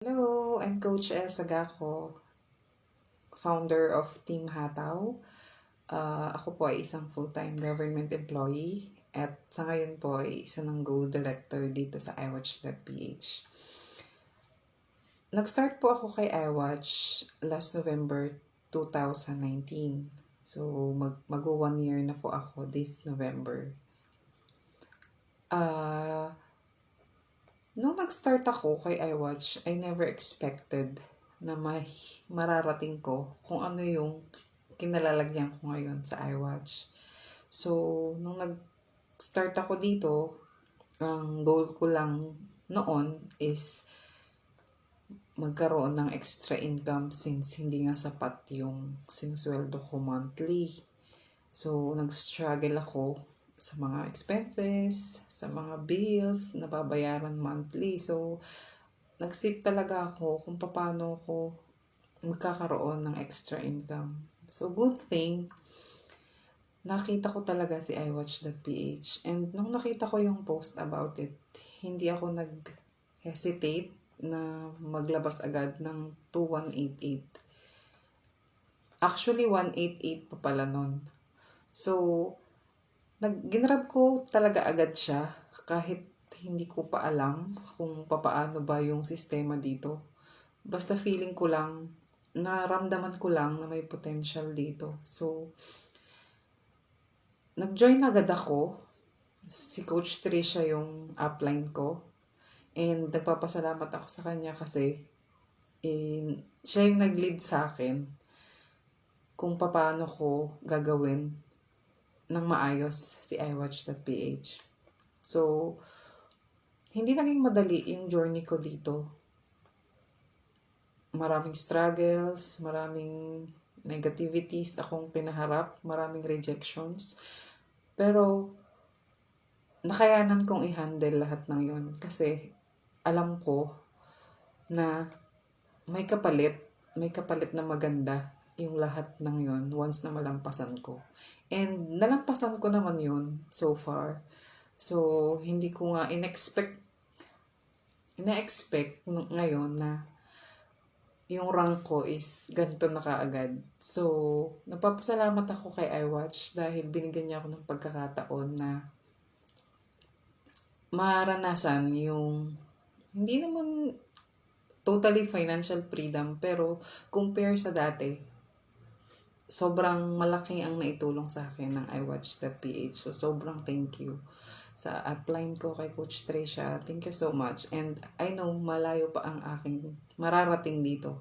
Hello, I'm Coach El Sagaco, founder of Team Hataw. Ako po ay isang full-time government employee at sa ngayon po ay isa ng Goal Director dito sa iWatch.ph. Nag-start po ako kay iWatch last November 2019. So, mag-1 year na po ako this November. Nung nag-start ako kay iWatch, I never expected na mararating ko kung ano yung kinalalagyan ko ngayon sa iWatch. So, nung nag-start ako dito, ang goal ko lang noon is magkaroon ng extra income since hindi nga sapat yung sinusweldo ko monthly. So, nag-struggle ako sa mga expenses, sa mga bills na babayaran monthly. So, nagsip talaga ako kung paano ako magkakaroon ng extra income. So, good thing, nakita ko talaga si iWatch.ph. And nung nakita ko yung post about it, hindi ako nag-hesitate na maglabas agad ng 2188. Actually, 188 pa pala nun. So, ginrab ko talaga agad siya kahit hindi ko pa alam kung papaano ba yung sistema dito. Basta feeling ko lang, naramdaman ko lang na may potential dito. So, nag-join agad ako. Si Coach Trisha yung upline ko. And nagpapasalamat ako sa kanya kasi siya yung nag-lead sa akin kung paano ko gagawin ng maayos si iWatch.ph. So, hindi naging madali yung journey ko dito. Maraming struggles, maraming negativities akong pinaharap, maraming rejections. Pero, nakayanan kong i-handle lahat ng yun kasi alam ko na may kapalit na maganda yung lahat ng yun once na malampasan ko. And nalampasan ko naman yun so far. So, hindi ko nga ina-expect ngayon na yung rank ko is ganito na kaagad. So, nagpapasalamat ako kay iWatch dahil binigyan niya ako ng pagkakataon na maranasan yung hindi naman totally financial freedom pero compare sa dati, sobrang malaki ang naitulong sa akin ng iWatch.ph. So, sobrang thank you sa upline ko kay Coach Trisha. Thank you so much. And I know malayo pa ang aking mararating dito.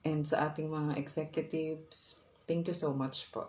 And sa ating mga executives, thank you so much po.